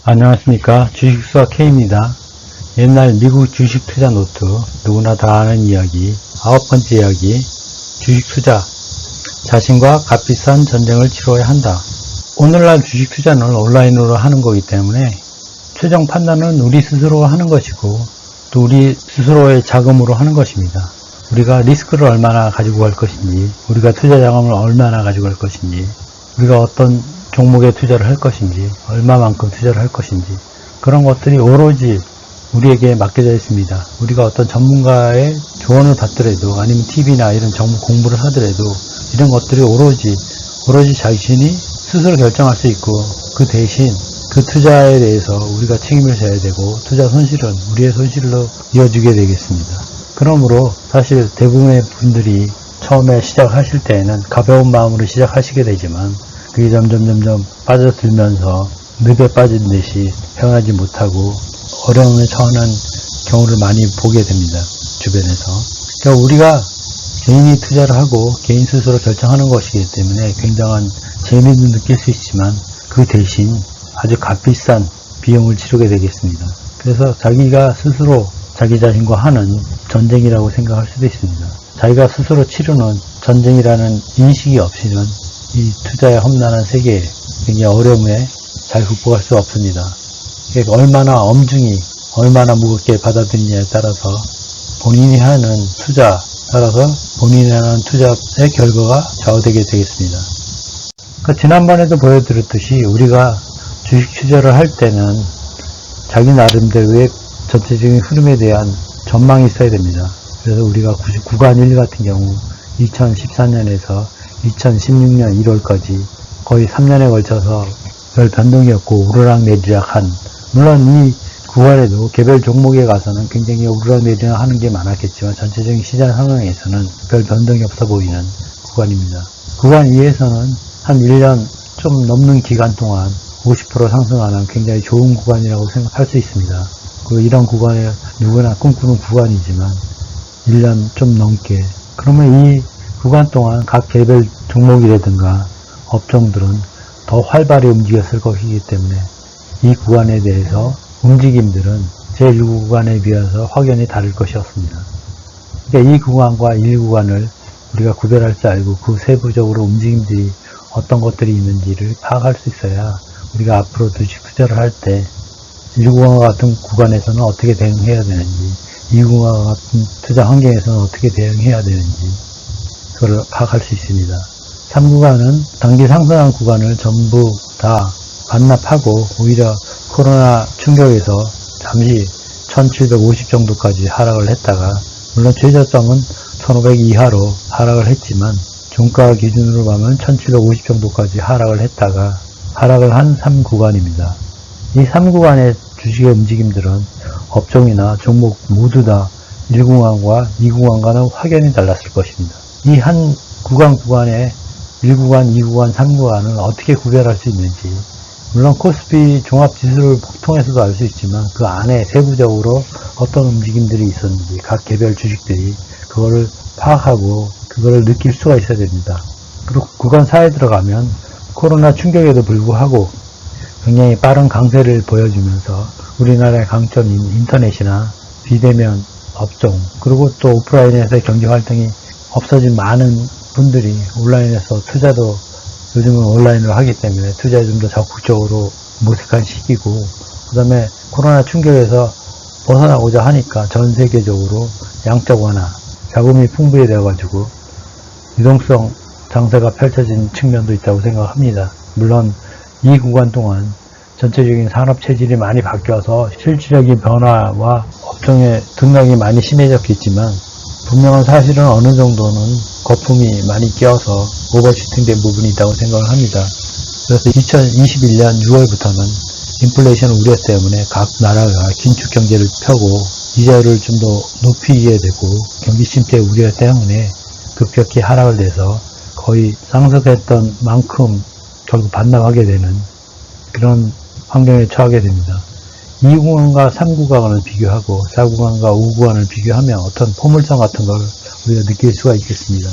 안녕하십니까. 주식수사 K입니다. 옛날 미국 주식 투자 노트, 누구나 다 아는 이야기, 9번째 이야기, 주식 투자, 자신과 값비싼 전쟁을 치러야 한다. 오늘날 주식 투자는 온라인으로 하는 거기 때문에 최종 판단은 우리 스스로가 하는 것이고 또 우리 스스로의 자금으로 하는 것입니다. 우리가 리스크를 얼마나 가지고 갈 것인지, 우리가 투자 자금을 얼마나 가지고 갈 것인지, 우리가 어떤 종목에 투자를 할 것인지, 얼마만큼 투자를 할 것인지, 그런 것들이 오로지 우리에게 맡겨져 있습니다. 우리가 어떤 전문가의 조언을 받더라도, 아니면 TV나 이런 정보 공부를 하더라도, 이런 것들이 오로지 자신이 스스로 결정할 수 있고, 그 대신 그 투자에 대해서 우리가 책임을 져야 되고, 투자 손실은 우리의 손실로 이어지게 되겠습니다. 그러므로 사실 대부분의 분들이 처음에 시작하실 때에는 가벼운 마음으로 시작하시게 되지만, 그게 점점 빠져들면서 늪에 빠진 듯이 헤어나지 못하고 어려움에 처하는 경우를 많이 보게 됩니다. 주변에서. 그러니까 우리가 개인이 투자를 하고 개인 스스로 결정하는 것이기 때문에 굉장한 재미도 느낄 수 있지만 그 대신 아주 값비싼 비용을 치르게 되겠습니다. 그래서 자기가 스스로 자기 자신과 하는 전쟁이라고 생각할 수도 있습니다. 자기가 스스로 치르는 전쟁이라는 인식이 없이는 이 투자의 험난한 세계에 굉장히 어려움에 잘 극복할 수 없습니다. 얼마나 엄중히, 얼마나 무겁게 받아들이냐에 따라서 본인이 하는 투자, 따라서 본인이 하는 투자의 결과가 좌우되게 되겠습니다. 그러니까 지난번에도 보여드렸듯이 우리가 주식 투자를 할 때는 자기 나름대로의 전체적인 흐름에 대한 전망이 있어야 됩니다. 그래서 우리가 구간 1 같은 경우 2014년에서 2016년 1월까지 거의 3년에 걸쳐서 별 변동이 없고 오르락내리락한, 물론 이 구간에도 개별 종목에 가서는 굉장히 오르락내리락 하는 게 많았겠지만 전체적인 시장 상황에서는 별 변동이 없어 보이는 구간입니다. 구간 2에서는 한 1년 좀 넘는 기간 동안 50% 상승하는 굉장히 좋은 구간이라고 생각할 수 있습니다. 이런 구간에 누구나 꿈꾸는 구간이지만 1년 좀 넘게, 그러면 이 구간 동안 각 개별 종목이라든가 업종들은 더 활발히 움직였을 것이기 때문에 이 구간에 대해서 움직임들은 제1 구간에 비해서 확연히 다를 것이었습니다. 그러니까 이 구간과 1 구간을 우리가 구별할 줄 알고 그 세부적으로 움직임들이 어떤 것들이 있는지를 파악할 수 있어야 우리가 앞으로 주식 투자를 할 때 1 구간과 같은 구간에서는 어떻게 대응해야 되는지, 2 구간과 같은 투자 환경에서는 어떻게 대응해야 되는지 그걸 파악할 수 있습니다. 3구간은 단기 상승한 구간을 전부 다 반납하고 오히려 코로나 충격에서 잠시 1750 정도까지 하락을 했다가, 물론 최저점은 1500 이하로 하락을 했지만 종가 기준으로 보면 1750 정도까지 하락을 했다가 하락을 한 3구간입니다. 이 3구간의 주식의 움직임들은 업종이나 종목 모두 다 1구간과 2구간과는 확연히 달랐을 것입니다. 이 한 구간에 1구간, 2구간, 3구간을 어떻게 구별할 수 있는지, 물론 코스피 종합지수를 통해서도 알 수 있지만 그 안에 세부적으로 어떤 움직임들이 있었는지 각 개별 주식들이 그거를 파악하고 그거를 느낄 수가 있어야 됩니다. 그리고 구간 4에 들어가면 코로나 충격에도 불구하고 굉장히 빠른 강세를 보여주면서 우리나라의 강점인 인터넷이나 비대면 업종, 그리고 또 오프라인에서의 경제활동이 없어진 많은 분들이 온라인에서 투자도 요즘은 온라인으로 하기 때문에 투자에 좀 더 적극적으로 모색한 시기고, 그 다음에 코로나 충격에서 벗어나고자 하니까 전 세계적으로 양적 완화, 자금이 풍부해져가지고 유동성 장세가 펼쳐진 측면도 있다고 생각합니다. 물론 이 구간 동안 전체적인 산업 체질이 많이 바뀌어서 실질적인 변화와 업종의 등락이 많이 심해졌겠지만 분명한 사실은 어느 정도는 거품이 많이 껴서 오버슈팅된 부분이 있다고 생각을 합니다. 그래서 2021년 6월부터는 인플레이션 우려 때문에 각 나라가 긴축 경제를 펴고 이자율을 좀 더 높이게 되고 경기 침체 우려 때문에 급격히 하락을 해서 거의 상승했던 만큼 결국 반납하게 되는 그런 환경에 처하게 됩니다. 2구간과 3구간을 비교하고 4구간과 5구간을 비교하면 어떤 포물선 같은 걸 우리가 느낄 수가 있겠습니다.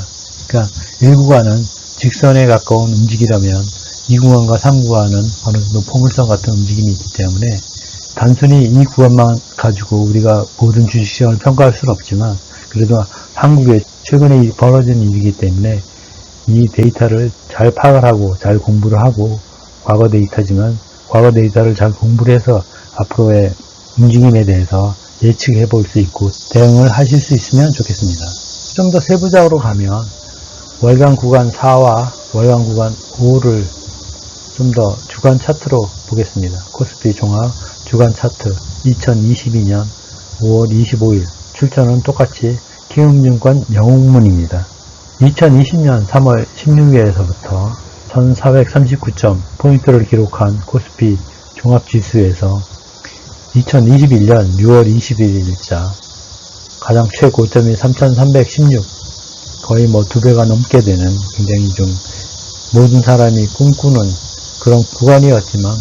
그러니까 1구간은 직선에 가까운 움직이라면 2구간과 3구간은 어느 정도 포물선 같은 움직임이 있기 때문에 단순히 이 구간만 가지고 우리가 모든 주식시장을 평가할 수는 없지만 그래도 한국에 최근에 벌어진 일이기 때문에 이 데이터를 잘 파악을 하고 잘 공부를 하고 과거 데이터지만 과거 데이터를 잘 공부를 해서 앞으로의 움직임에 대해서 예측해 볼 수 있고 대응을 하실 수 있으면 좋겠습니다. 좀 더 세부적으로 가면 월간 구간 4와 월간 구간 5를 좀 더 주간 차트로 보겠습니다. 코스피 종합 주간 차트 2022년 5월 25일 출처는 똑같이 키움증권 영웅문입니다. 2020년 3월 16일에서부터 1439점 포인트를 기록한 코스피 종합지수에서 2021년 6월 21일자 가장 최고점이 3316 거의 뭐 2배가 넘게 되는 굉장히 좀 모든 사람이 꿈꾸는 그런 구간이었지만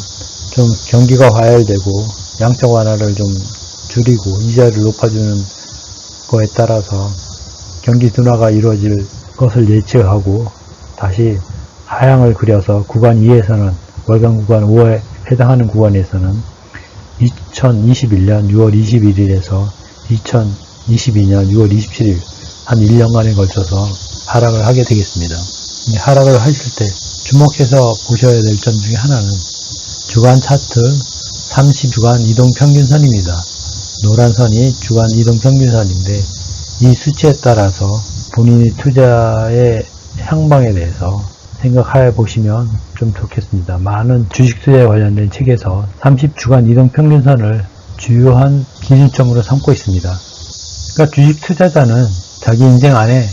좀 경기가 과열되고 양적 완화를 좀 줄이고 이자를 높아주는 거에 따라서 경기 둔화가 이루어질 것을 예측하고 다시 하향을 그려서 구간 2에서는 월간 구간 5에 해당하는 구간에서는 2021년 6월 21일에서 2022년 6월 27일 한 1년간에 걸쳐서 하락을 하게 되겠습니다. 이 하락을 하실 때 주목해서 보셔야 될 점 중에 하나는 주간 차트 30주간 이동평균선입니다. 노란 선이 주간 이동평균선인데 이 수치에 따라서 본인이 투자의 향방에 대해서 생각해 보시면 좀 좋겠습니다. 많은 주식 투자에 관련된 책에서 30주간 이동평균선을 주요한 기준점으로 삼고 있습니다. 그러니까 주식 투자자는 자기 인생 안에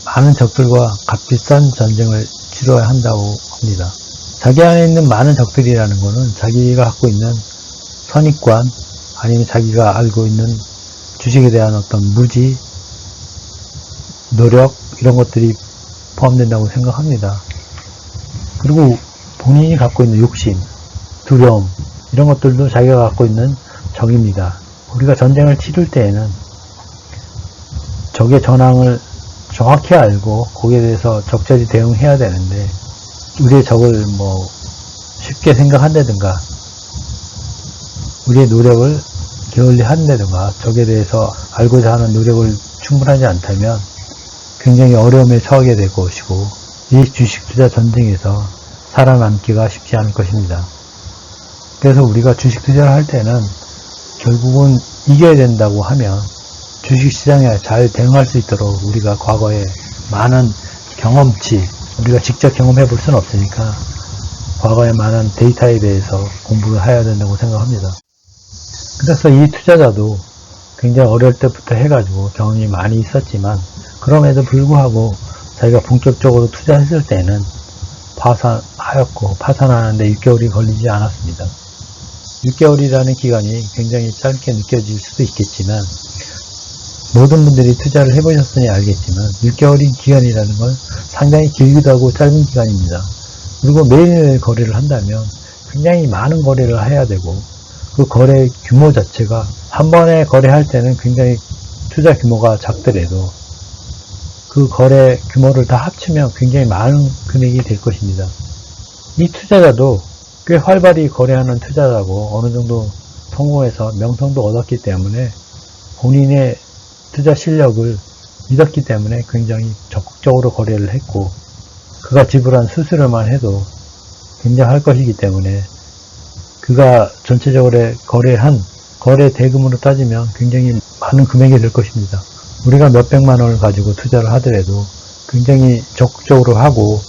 많은 적들과 값비싼 전쟁을 치러야 한다고 합니다. 자기 안에 있는 많은 적들이라는 것은 자기가 갖고 있는 선입관 아니면 자기가 알고 있는 주식에 대한 어떤 무지, 노력 이런 것들이 포함된다고 생각합니다. 그리고 본인이 갖고 있는 욕심, 두려움 이런 것들도 자기가 갖고 있는 적입니다. 우리가 전쟁을 치를 때에는 적의 전황을 정확히 알고 거기에 대해서 적절히 대응해야 되는데 우리의 적을 뭐 쉽게 생각한다든가 우리의 노력을 게을리 한다든가 적에 대해서 알고자 하는 노력을 충분하지 않다면 굉장히 어려움에 처하게 될 것이고 이 주식 투자 전쟁에서 살아남기가 쉽지 않을 것입니다. 그래서 우리가 주식 투자를 할 때는 결국은 이겨야 된다고 하면 주식시장에 잘 대응할 수 있도록 우리가 과거에 많은 경험치, 우리가 직접 경험해 볼 수는 없으니까 과거에 많은 데이터에 대해서 공부를 해야 된다고 생각합니다. 그래서 이 투자자도 굉장히 어릴 때부터 해가지고 경험이 많이 있었지만 그럼에도 불구하고 자기가 본격적으로 투자했을 때는 파산하였고 파산하는데 6개월이 걸리지 않았습니다. 6개월이라는 기간이 굉장히 짧게 느껴질 수도 있겠지만 모든 분들이 투자를 해보셨으니 알겠지만 6개월인 기간이라는 건 상당히 길기도 하고 짧은 기간입니다. 그리고 매일매일 거래를 한다면 굉장히 많은 거래를 해야 되고 그 거래 규모 자체가 한 번에 거래할 때는 굉장히 투자 규모가 작더라도 그 거래 규모를 다 합치면 굉장히 많은 금액이 될 것입니다. 이 투자자도 꽤 활발히 거래하는 투자자고 어느 정도 성공해서 명성도 얻었기 때문에 본인의 투자 실력을 믿었기 때문에 굉장히 적극적으로 거래를 했고 그가 지불한 수수료만 해도 굉장할 것이기 때문에 그가 전체적으로 거래한 거래 대금으로 따지면 굉장히 많은 금액이 될 것입니다. 우리가 몇백만 원을 가지고 투자를 하더라도 굉장히 적극적으로 하고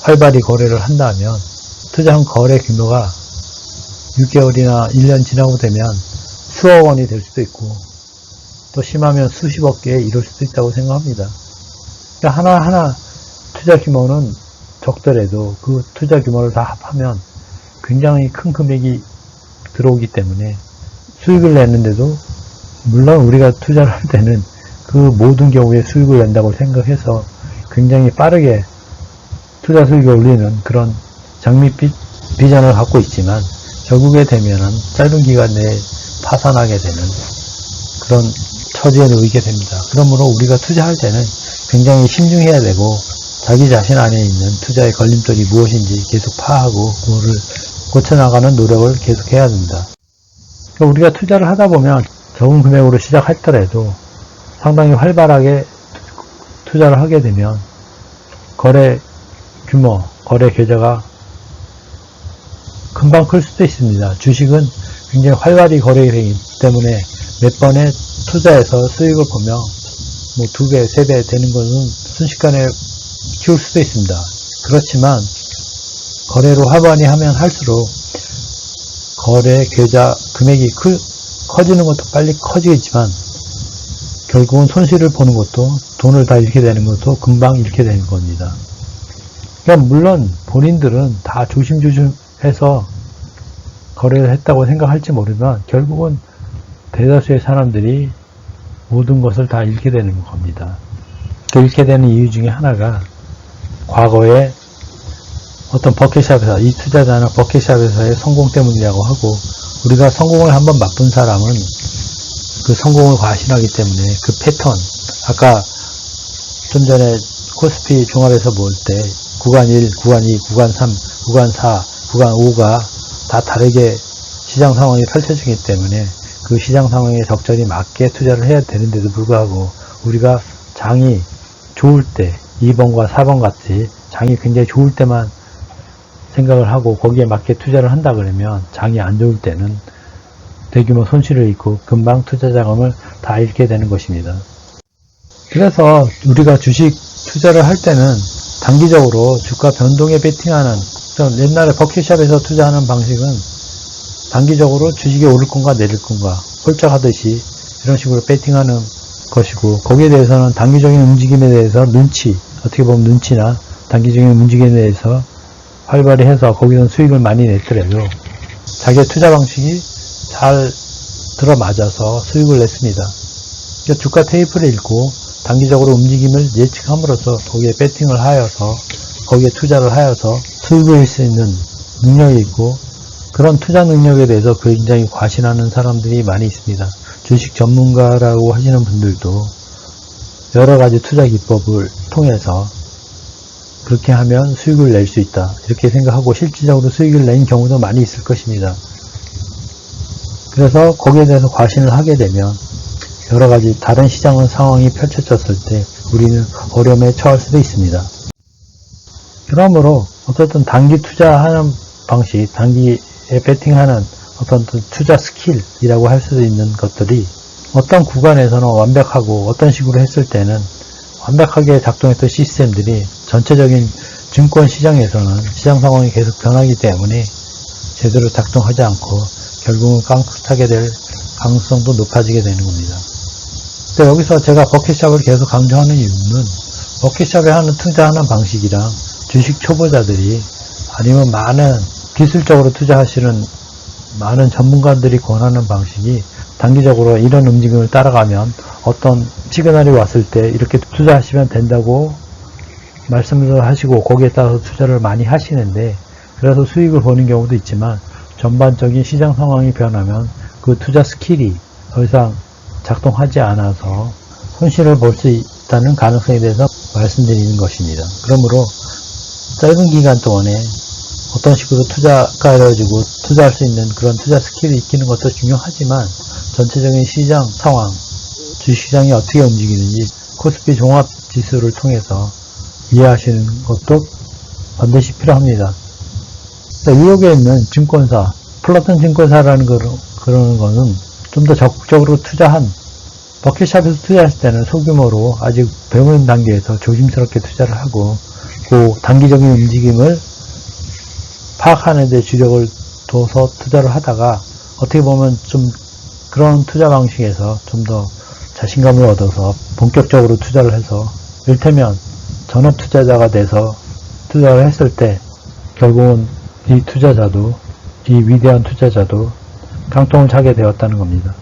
활발히 거래를 한다면 투자한 거래 규모가 6개월이나 1년 지나고 되면 수억 원이 될 수도 있고 또 심하면 수십억 개에 이를 수도 있다고 생각합니다. 그러니까 하나하나 투자 규모는 적더라도 그 투자 규모를 다 합하면 굉장히 큰 금액이 들어오기 때문에 수익을 내는데도 물론 우리가 투자를 할 때는 그 모든 경우에 수익을 낸다고 생각해서 굉장히 빠르게 투자 수익을 올리는 그런 장밋빛 비전을 갖고 있지만 결국에 되면은 짧은 기간 내에 파산하게 되는 그런 처지에 놓이게 됩니다. 그러므로 우리가 투자할 때는 굉장히 신중해야 되고 자기 자신 안에 있는 투자의 걸림돌이 무엇인지 계속 파악하고 그거를 고쳐나가는 노력을 계속해야 됩니다. 우리가 투자를 하다 보면 적은 금액으로 시작했더라도 상당히 활발하게 투자를 하게 되면 거래 규모, 거래 계좌가 금방 클 수도 있습니다. 주식은 굉장히 활발히 거래되기 때문에 몇 번의 투자에서 수익을 보면 뭐 2배, 3배 되는 것은 순식간에 키울 수도 있습니다. 그렇지만 거래로 활발히 하면 할수록 거래 계좌 금액이 커지는 것도 빨리 커지겠지만 결국은 손실을 보는 것도 돈을 다 잃게 되는 것도 금방 잃게 되는 겁니다. 그러니까 물론 본인들은 다 조심조심해서 거래를 했다고 생각할지 모르지만 결국은 대다수의 사람들이 모든 것을 다 잃게 되는 겁니다. 그 잃게 되는 이유 중에 하나가 과거에 어떤 버킷샵에서, 이 투자자는 버킷샵에서의 성공 때문이라고 하고, 우리가 성공을 한번 맛본 사람은 그 성공을 과신하기 때문에 그 패턴, 아까 좀 전에 코스피 종합에서 볼 때 구간 1, 구간 2, 구간 3, 구간 4, 구간 5가 다 다르게 시장 상황이 펼쳐지기 때문에 그 시장 상황에 적절히 맞게 투자를 해야 되는데도 불구하고 우리가 장이 좋을 때 2번과 4번 같이 장이 굉장히 좋을 때만 생각을 하고 거기에 맞게 투자를 한다 그러면 장이 안 좋을 때는 대규모 손실을 입고 금방 투자 자금을 다 잃게 되는 것입니다. 그래서 우리가 주식 투자를 할 때는 단기적으로 주가 변동에 베팅하는, 옛날에 버킷샵에서 투자하는 방식은 단기적으로 주식이 오를 건가 내릴 건가 홀짝하듯이 이런 식으로 베팅하는 것이고, 거기에 대해서는 단기적인 움직임에 대해서 어떻게 보면 눈치나 단기적인 움직임에 대해서 활발히 해서 거기서 수익을 많이 냈더라도 자기의 투자 방식이 잘 들어맞아서 수익을 냈습니다. 그러니까 주가 테이프를 읽고 단기적으로 움직임을 예측함으로써 거기에 베팅을 하여서 거기에 투자를 하여서 수익을 낼 수 있는 능력이 있고, 그런 투자 능력에 대해서 굉장히 과신하는 사람들이 많이 있습니다. 주식 전문가라고 하시는 분들도 여러 가지 투자 기법을 통해서 그렇게 하면 수익을 낼 수 있다 이렇게 생각하고 실질적으로 수익을 낸 경우도 많이 있을 것입니다. 그래서 거기에 대해서 과신을 하게 되면 여러 가지 다른 시장 상황이 펼쳐졌을 때 우리는 어려움에 처할 수도 있습니다. 그러므로 어쨌든 단기 투자하는 방식, 단기에 베팅하는 어떤 투자 스킬이라고 할 수 있는 것들이 어떤 구간에서는 완벽하고 어떤 식으로 했을 때는 완벽하게 작동했던 시스템들이 전체적인 증권 시장에서는 시장 상황이 계속 변하기 때문에 제대로 작동하지 않고 결국은 깡긋하게 될 가능성도 높아지게 되는 겁니다. 근데 여기서 제가 버킷샵을 계속 강조하는 이유는 버킷샵에 하는 투자하는 방식이랑 주식 초보자들이 아니면 많은 기술적으로 투자하시는 많은 전문가들이 권하는 방식이 단기적으로 이런 움직임을 따라가면 어떤 시그널이 왔을 때 이렇게 투자하시면 된다고 말씀을 하시고 거기에 따라서 투자를 많이 하시는데, 그래서 수익을 보는 경우도 있지만 전반적인 시장 상황이 변하면 그 투자 스킬이 더 이상 작동하지 않아서 손실을 볼 수 있다는 가능성에 대해서 말씀드리는 것입니다. 그러므로 짧은 기간 동안에 어떤 식으로 투자가 이루어지고 투자할 수 있는 그런 투자 스킬이 익히는 것도 중요하지만 전체적인 시장 상황, 주식시장이 어떻게 움직이는지 코스피 종합지수를 통해서 이해하시는 것도 반드시 필요합니다. 뉴욕에 있는 증권사, 플러튼 증권사라는 그런 거는 좀 더 적극적으로 투자한, 버킷샵에서 투자했을 때는 소규모로 아직 배우는 단계에서 조심스럽게 투자를 하고 그 단기적인 움직임을 파악하는 데 주력을 둬서 투자를 하다가 어떻게 보면 좀 그런 투자 방식에서 좀 더 자신감을 얻어서 본격적으로 투자를 해서 이를테면 전업 투자자가 돼서 투자를 했을 때 결국은 이 투자자도, 이 위대한 투자자도 깡통을 차게 되었다는 겁니다.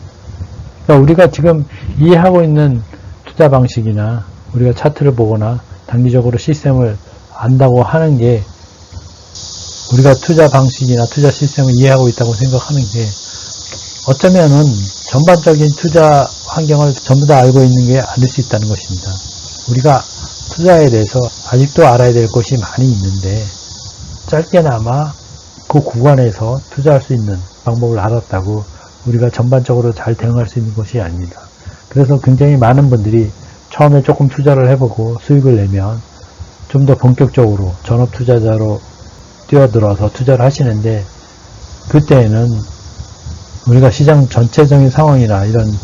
그러니까 우리가 지금 이해하고 있는 투자 방식이나 우리가 차트를 보거나 단기적으로 시스템을 안다고 하는 게, 우리가 투자 방식이나 투자 시스템을 이해하고 있다고 생각하는 게 어쩌면은 전반적인 투자 환경을 전부 다 알고 있는 게 아닐 수 있다는 것입니다. 우리가 투자에 대해서 아직도 알아야 될 것이 많이 있는데, 짧게나마 그 구간에서 투자할 수 있는 방법을 알았다고 우리가 전반적으로 잘 대응할 수 있는 것이 아닙니다. 그래서 굉장히 많은 분들이 처음에 조금 투자를 해보고 수익을 내면 좀 더 본격적으로 전업 투자자로 뛰어들어서 투자를 하시는데, 그때에는 우리가 시장 전체적인 상황이나 이런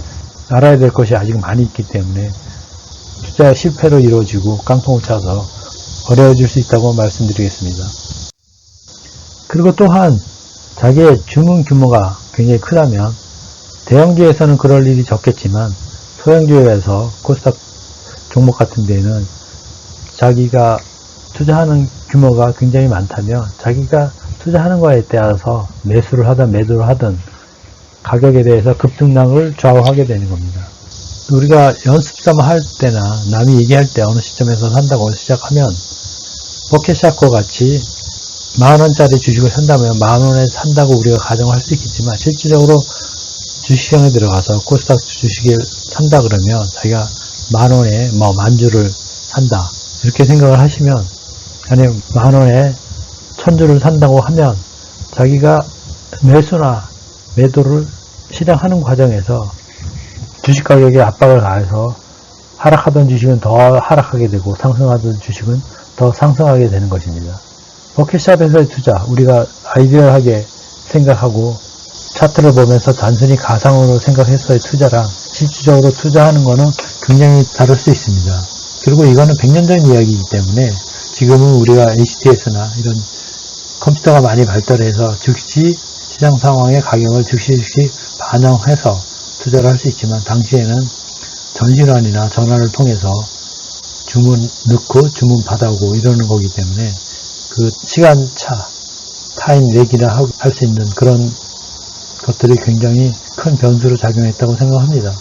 알아야 될 것이 아직 많이 있기 때문에 투자 실패로 이루어지고 깡통을 차서 어려워질 수 있다고 말씀드리겠습니다. 그리고 또한 자기의 주문 규모가 굉장히 크다면, 대형주에서는 그럴 일이 적겠지만 소형주에서 코스닥 종목 같은 데는 자기가 투자하는 규모가 굉장히 많다면 자기가 투자하는 거에 따라서 매수를 하든 매도를 하든 가격에 대해서 급등락을 좌우하게 되는 겁니다. 우리가 연습삼아 할 때나 남이 얘기할 때 어느 시점에서 산다고 시작하면, 버켓샷과 같이 10,000원짜리 주식을 산다면 10,000원에 산다고 우리가 가정을 할 수 있겠지만, 실질적으로 주식시장에 들어가서 코스닥 주식을 산다 그러면 자기가 10,000원에 10,000주를 산다 이렇게 생각을 하시면, 아니 10,000원에 1,000주를 산다고 하면 자기가 매수나 매도를 실행하는 과정에서 주식 가격에 압박을 가해서 하락하던 주식은 더 하락하게 되고 상승하던 주식은 더 상승하게 되는 것입니다. 버켓샵에서의 투자, 우리가 아이디어하게 생각하고 차트를 보면서 단순히 가상으로 생각해서의 투자랑 실질적으로 투자하는 거는 굉장히 다를 수 있습니다. 그리고 이거는 100년 전 이야기이기 때문에 지금은 우리가 HTS나 이런 컴퓨터가 많이 발달해서 즉시 시장 상황의 가격을 즉시 반영해서 투자를 할 수 있지만, 당시에는 전시관이나 전화를 통해서 주문 넣고 주문 받아오고 이러는 거기 때문에 그 시간차, 타임 렉이라 할 수 있는 그런 것들이 굉장히 큰 변수로 작용했다고 생각합니다.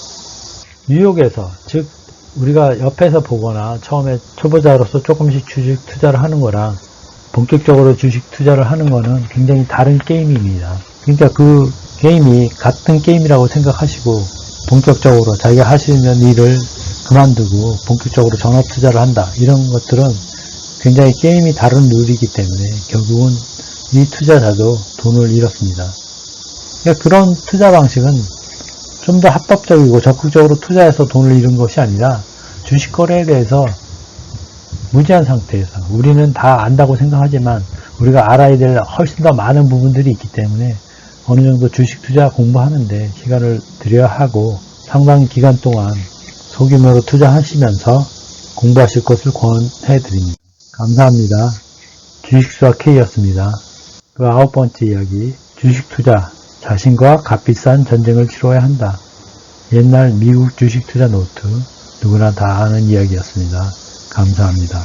뉴욕에서, 즉 우리가 옆에서 보거나 처음에 초보자로서 조금씩 주식 투자를 하는 거랑 본격적으로 주식 투자를 하는 거는 굉장히 다른 게임입니다. 그러니까 그 게임이 같은 게임이라고 생각하시고 본격적으로 자기가 할 수 있는 일을 그만두고 본격적으로 전업 투자를 한다, 이런 것들은 굉장히 게임이 다른 룰이기 때문에 결국은 이 투자자도 돈을 잃었습니다. 그러니까 그런 투자 방식은 좀 더 합법적이고 적극적으로 투자해서 돈을 잃은 것이 아니라, 주식 거래에 대해서 무지한 상태에서 우리는 다 안다고 생각하지만 우리가 알아야 될 훨씬 더 많은 부분들이 있기 때문에 어느 정도 주식 투자 공부하는데 시간을 들여야 하고, 상당 기간 동안 소규모로 투자하시면서 공부하실 것을 권해 드립니다. 감사합니다. 주식수학 K였습니다. 그 9번째 이야기, 주식 투자, 자신과 값비싼 전쟁을 치러야 한다. 옛날 미국 주식 투자 노트, 누구나 다 아는 이야기였습니다. 감사합니다.